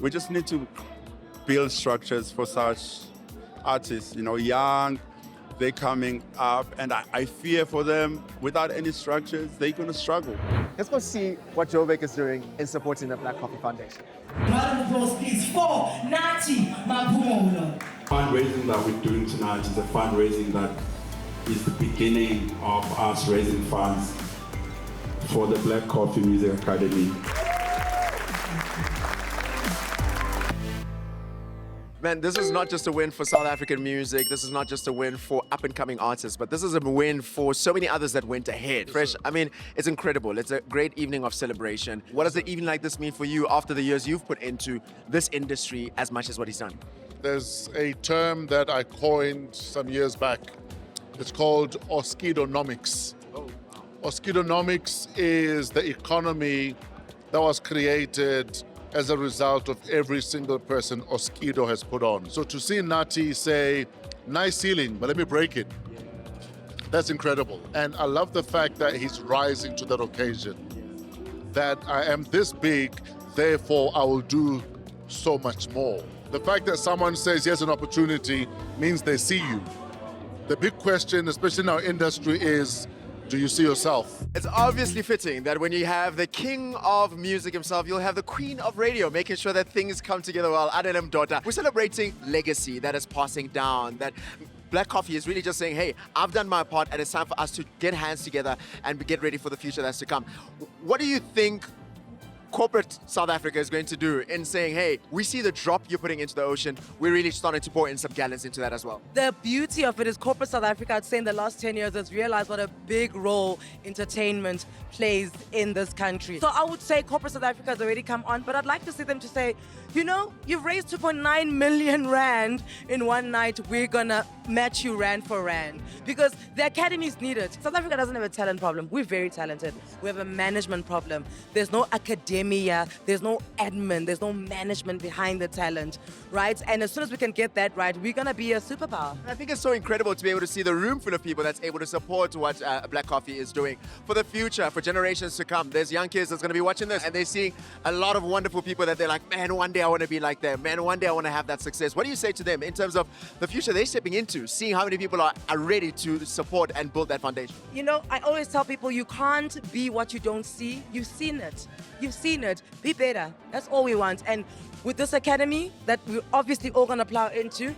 We just need to build structures for such artists, young, they're coming up, and I fear for them, without any structures, they're going to struggle. Let's go see what Joburg is doing in supporting the Black Coffee Foundation. Round of applause, please, for Nkosinathi Maphumulo. Fundraising that we're doing tonight is a fundraising that is the beginning of us raising funds for the Black Coffee Music Academy. Man, this is not just a win for South African music. This is not just a win for up-and-coming artists, but this is a win for so many others that went ahead. Fresh, I mean, it's incredible. It's a great evening of celebration. What does an evening like this mean for you after the years you've put into this industry as much as what he's done? There's a term that I coined some years back. It's called Osketonomics. Oh, wow. Osketonomics is the economy that was created as a result of every single person Oskedo has put on. So to see Nati say, nice ceiling, but let me break it, that's incredible. And I love the fact that he's rising to that occasion. That I am this big, therefore I will do so much more. The fact that someone says here's an opportunity means they see you. The big question, especially in our industry, is, do you see yourself? It's obviously fitting that when you have the king of music himself, you'll have the queen of radio, making sure that things come together well. Anele Mdoda. We're celebrating legacy that is passing down, that Black Coffee is really just saying, hey, I've done my part and it's time for us to get hands together and get ready for the future that's to come. What do you think corporate South Africa is going to do in saying, hey, we see the drop you're putting into the ocean, we're really starting to pour in some gallons into that as well? The beauty of it is corporate South Africa, I'd say in the last 10 years, has realized what a big role entertainment plays in this country. So I would say corporate South Africa has already come on, but I'd like to see them to say, you've raised 2.9 million rand in one night, we're gonna match you rand for rand. Because the academies need it. South Africa doesn't have a talent problem. We're very talented. We have a management problem. There's no academia, there's no admin, there's no management behind the talent, right? And as soon as we can get that right, we're gonna be a superpower. I think it's so incredible to be able to see the room full of people that's able to support what Black Coffee is doing for the future, for generations to come. There's young kids that's going to be watching this and they're seeing a lot of wonderful people that they're like, man, one day I want to be like them. Man, one day I want to have that success. What do you say to them in terms of the future they're stepping into, seeing how many people are ready to support and build that foundation? I always tell people you can't be what you don't see. You've seen it. You've seen it. Be better. That's all we want. And with this academy that we're obviously all going to plow into,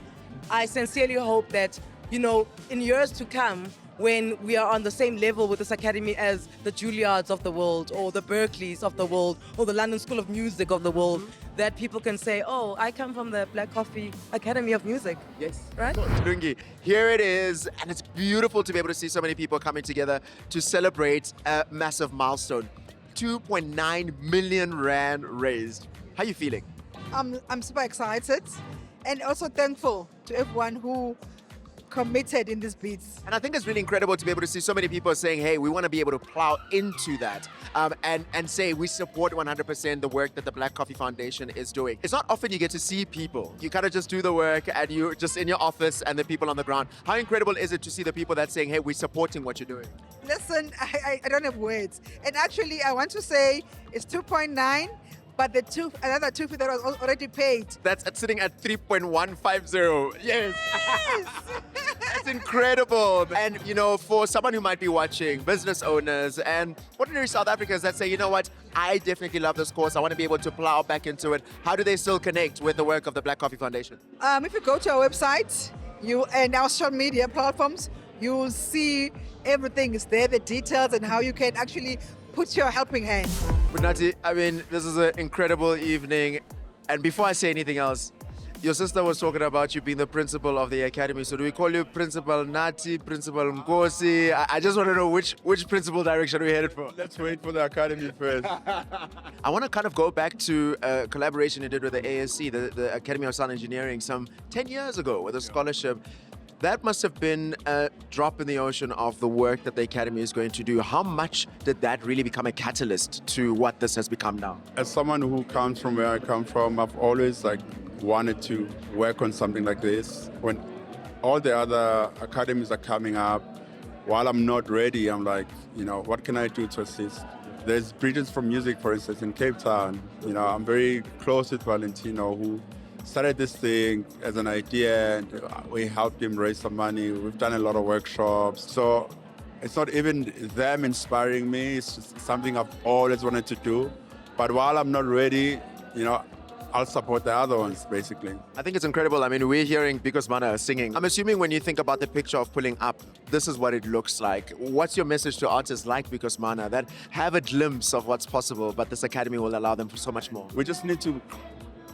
I sincerely hope that, in years to come, when we are on the same level with this academy as the Julliards of the world, or the Berkeleys of the world, or the London School of Music of the world, that people can say, oh, I come from the Black Coffee Academy of Music. Yes. Right? Lungile, here it is, and it's beautiful to be able to see so many people coming together to celebrate a massive milestone. 2.9 million rand raised. How are you feeling? I'm super excited and also thankful to everyone who committed in these beats. And I think it's really incredible to be able to see so many people saying, hey, we want to be able to plow into that and say we support 100% the work that the Black Coffee Foundation is doing. It's not often you get to see people. You kind of just do the work and you're just in your office and the people on the ground. How incredible is it to see the people that's saying, hey, we're supporting what you're doing? Listen, I don't have words. And actually, I want to say it's 2.9, but another 2 that was already paid. That's sitting at 3.150. Yes. That's incredible. And, for someone who might be watching, business owners and ordinary South Africans that say, you know what, I definitely love this course. I want to be able to plow back into it. How do they still connect with the work of the Black Coffee Foundation? If you go to our website and our social media platforms, you will see everything is there, the details and how you can actually put your helping hand. But Nati, this is an incredible evening. And before I say anything else, your sister was talking about you being the principal of the academy. So do we call you Principal Nati, Principal Nkosi? I just want to know which principal direction we're headed for. Let's wait for the academy first. I want to kind of go back to a collaboration you did with the ASC, the Academy of Sound Engineering, some 10 years ago with a scholarship. That must have been a drop in the ocean of the work that the Academy is going to do. How much did that really become a catalyst to what this has become now? As someone who comes from where I come from, I've always wanted to work on something like this. When all the other academies are coming up, while I'm not ready, I'm like, what can I do to assist? There's Bridges from Music, for instance, in Cape Town. You know, I'm very close with Valentino, who started this thing as an idea, and we helped him raise some money. We've done a lot of workshops. So it's not even them inspiring me. It's just something I've always wanted to do. But while I'm not ready, you know, I'll support the other ones, basically. I think it's incredible. I mean, we're hearing Bikos Mana singing. I'm assuming when you think about the picture of pulling up, this is what it looks like. What's your message to artists like Bikos Mana that have a glimpse of what's possible, but this academy will allow them for so much more? We just need to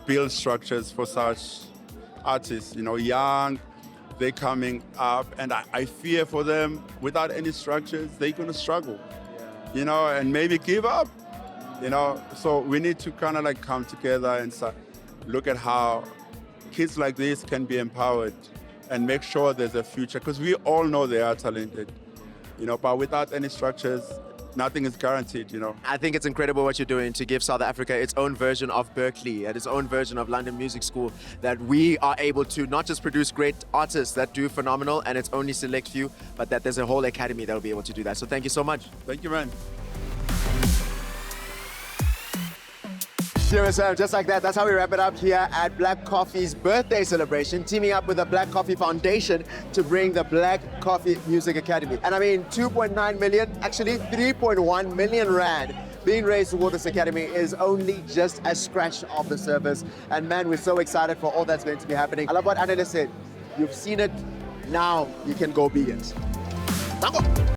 build structures for such artists, you know, young, they're coming up, and I fear for them, without any structures, they're going to struggle, you know, and maybe give up. You know, so we need to kind of like come together and look at how kids like this can be empowered and make sure there's a future, because we all know they are talented, you know, but without any structures, nothing is guaranteed, you know. I think it's incredible what you're doing to give South Africa its own version of Berkeley and its own version of London Music School, that we are able to not just produce great artists that do phenomenal and it's only select few, but that there's a whole academy that will be able to do that. So thank you so much. Thank you, man. Just like that, that's how we wrap it up here at Black Coffee's birthday celebration, teaming up with the Black Coffee Foundation to bring the Black Coffee Music Academy. And I mean, 2.9 million, actually 3.1 million rand being raised toward this academy is only just a scratch of the surface. And man, we're so excited for all that's going to be happening. I love what Anele said. You've seen it, now you can go be it. Tango!